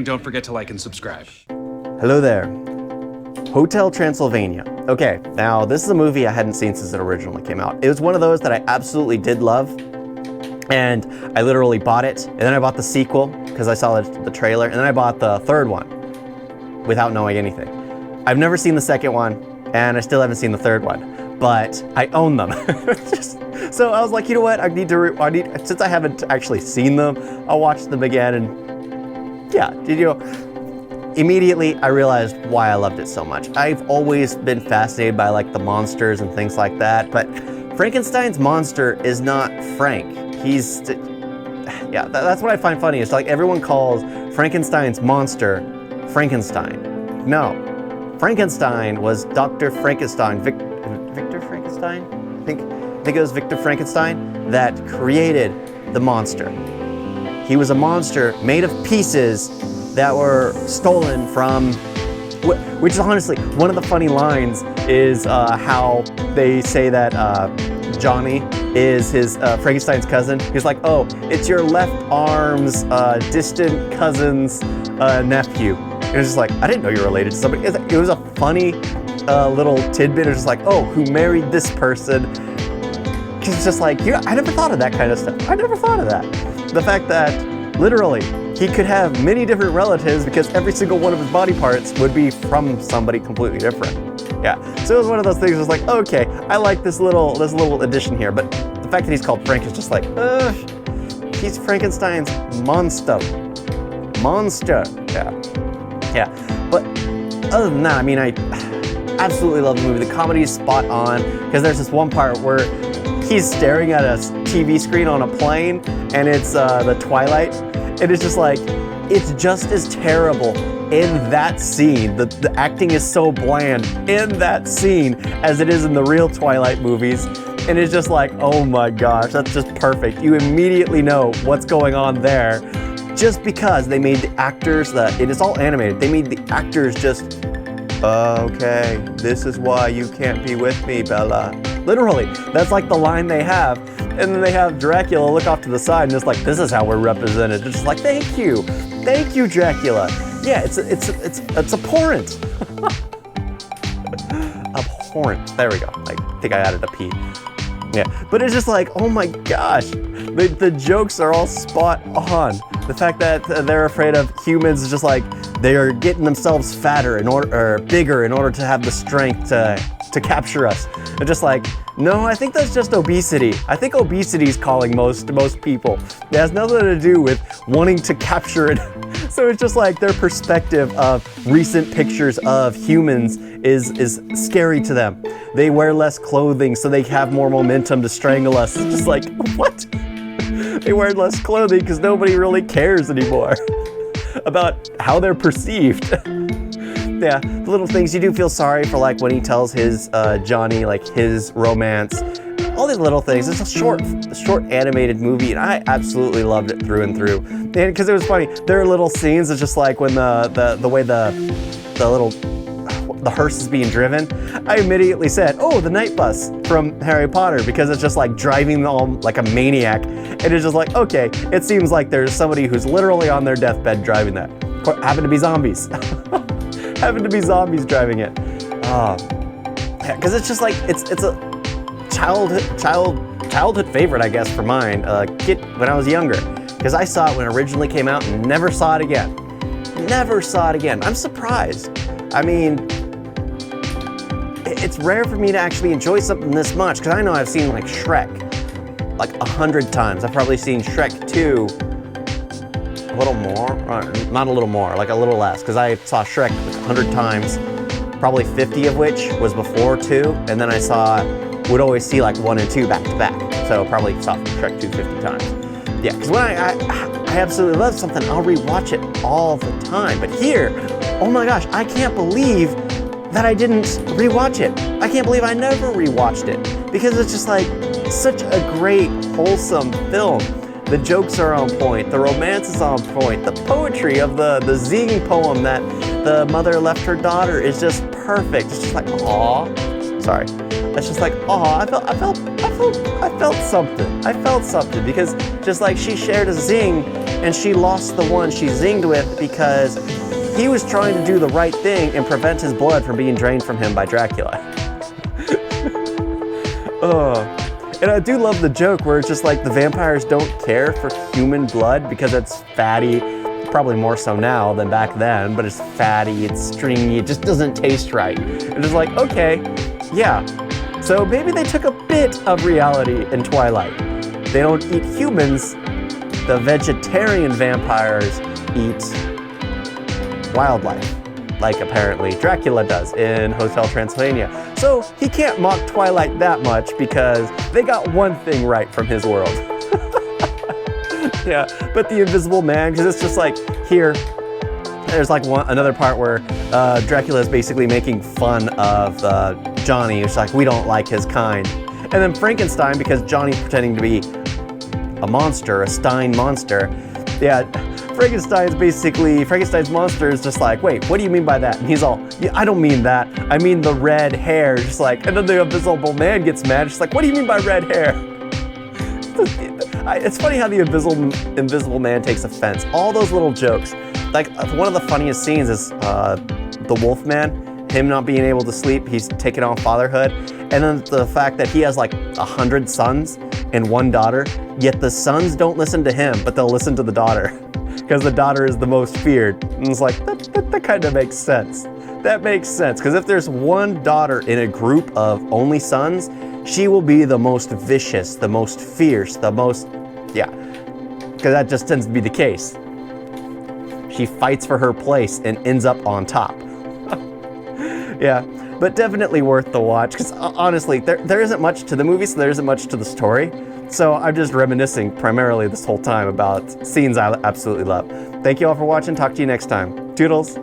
Don't forget to like and subscribe. Hello there. Hotel Transylvania. Okay, now this is a movie I hadn't seen since it originally came out. It was one of those that I absolutely did love, and I literally bought it, and then I bought the sequel because I saw the trailer, and then I bought the third one without knowing anything. I've never seen the second one, and I still haven't seen the third one, but I own them. So I was like, you know what? Since I haven't actually seen them, I'll watch them again, and yeah, immediately I realized why I loved it so much. I've always been fascinated by like the monsters and things like that, but Frankenstein's monster is not Frank. That's what I find funny. It's like everyone calls Frankenstein's monster Frankenstein. No, Frankenstein was Dr. Frankenstein, Victor Frankenstein? I think it was Victor Frankenstein that created the monster. He was a monster made of pieces that were stolen from, which is honestly, one of the funny lines is how they say that Johnny is his Frankenstein's cousin. He's like, oh, it's your left arm's distant cousin's nephew. And it's just like, I didn't know you were related to somebody. It was a funny little tidbit. It was just like, oh, who married this person? Because it's just like, I never thought of that kind of stuff. I never thought of that. The fact that literally he could have many different relatives because every single one of his body parts would be from somebody completely different. Yeah, so it was one of those things. It was like, okay, I like this little addition here, but the fact that he's called Frank is just like, he's Frankenstein's monster. Yeah. But other than that, I mean, I absolutely love the movie. The comedy is spot on because there's this one part where he's staring at a TV screen on a plane, and it's the Twilight, and it's just like, it's just as terrible in that scene. The acting is so bland in that scene as it is in the real Twilight movies, and it's just like, oh my gosh, that's just perfect. You immediately know what's going on there, just because they made the actors, it is all animated, they made the actors just, okay, this is why you can't be with me, Bella. Literally, that's like the line they have. And then they have Dracula look off to the side and it's like, this is how we're represented. It's just like, thank you, Dracula. Yeah, it's abhorrent. Abhorrent, there we go. I think I added a P. Yeah, but it's just like, oh my gosh, the jokes are all spot on. The fact that they're afraid of humans is just like, they are getting themselves fatter or bigger in order to have the strength to capture us. They're just like, no, I think that's just obesity. I think obesity is calling most people. It has nothing to do with wanting to capture it. So it's just like their perspective of recent pictures of humans is scary to them. They wear less clothing so they have more momentum to strangle us. It's just like, what? They wear less clothing because nobody really cares anymore about how they're perceived. Yeah, the little things you do feel sorry for, like when he tells his Johnny, like his romance, all these little things. It's a short animated movie, and I absolutely loved it through and through. And because it was funny, there are little scenes. It's just like when the way the hearse is being driven. I immediately said, oh, the night bus from Harry Potter, because it's just like driving them all like a maniac. And it's just like, okay, it seems like there's somebody who's literally on their deathbed driving that. Happen to be zombies. Happen to be zombies driving it. Yeah, because it's just like, it's a childhood favorite, I guess, for mine. When I was younger, because I saw it when it originally came out and never saw it again. Never saw it again. I'm surprised. I mean, it's rare for me to actually enjoy something this much, because I know I've seen like Shrek like 100 times. I've probably seen Shrek 2 a little more, not a little more, like a little less, because I saw Shrek like 100 times, probably 50 of which was before 2, and then I would always see like 1 and 2 back to back, so probably saw Shrek 2 50 times. Yeah, because when I absolutely love something, I'll rewatch it all the time, but here, oh my gosh, I can't believe that I didn't rewatch it. I can't believe I never rewatched it, because it's just like such a great, wholesome film. The jokes are on point, the romance is on point, the poetry of the zing poem that the mother left her daughter is just perfect. It's just like, aw, Sorry. That's just like, oh, I felt something. I felt something because just like she shared a zing and she lost the one she zinged with because he was trying to do the right thing and prevent his blood from being drained from him by Dracula. And I do love the joke where it's just like the vampires don't care for human blood because it's fatty, probably more so now than back then, but it's fatty, it's stringy, it just doesn't taste right. And it's like, okay, yeah. So maybe they took a bit of reality in Twilight. They don't eat humans, the vegetarian vampires eat wildlife, like apparently Dracula does in Hotel Transylvania. So he can't mock Twilight that much because they got one thing right from his world. Yeah, but the Invisible Man, because it's just like here, there's like another part where Dracula is basically making fun of Johnny. It's like, we don't like his kind. And then Frankenstein, because Johnny's pretending to be a monster, a Stein monster. Yeah, Frankenstein's monster is just like, wait, what do you mean by that? And he's all, yeah, I don't mean that. I mean the red hair. Just like, and then the Invisible Man gets mad. Just like, what do you mean by red hair? It's funny how the Invisible Man takes offense. All those little jokes. Like, one of the funniest scenes is the Wolfman, him not being able to sleep. He's taking on fatherhood. And then the fact that he has like 100 sons and 1 daughter, yet the sons don't listen to him, but they'll listen to the daughter because the daughter is the most feared. And it's like, that kind of makes sense. That makes sense, because if there's 1 daughter in a group of only sons, she will be the most vicious, the most fierce, the most, yeah, because that just tends to be the case. She fights for her place and ends up on top. Yeah, but definitely worth the watch, because honestly, there isn't much to the movie, so there isn't much to the story. So I'm just reminiscing primarily this whole time about scenes I absolutely love. Thank you all for watching. Talk to you next time. Toodles.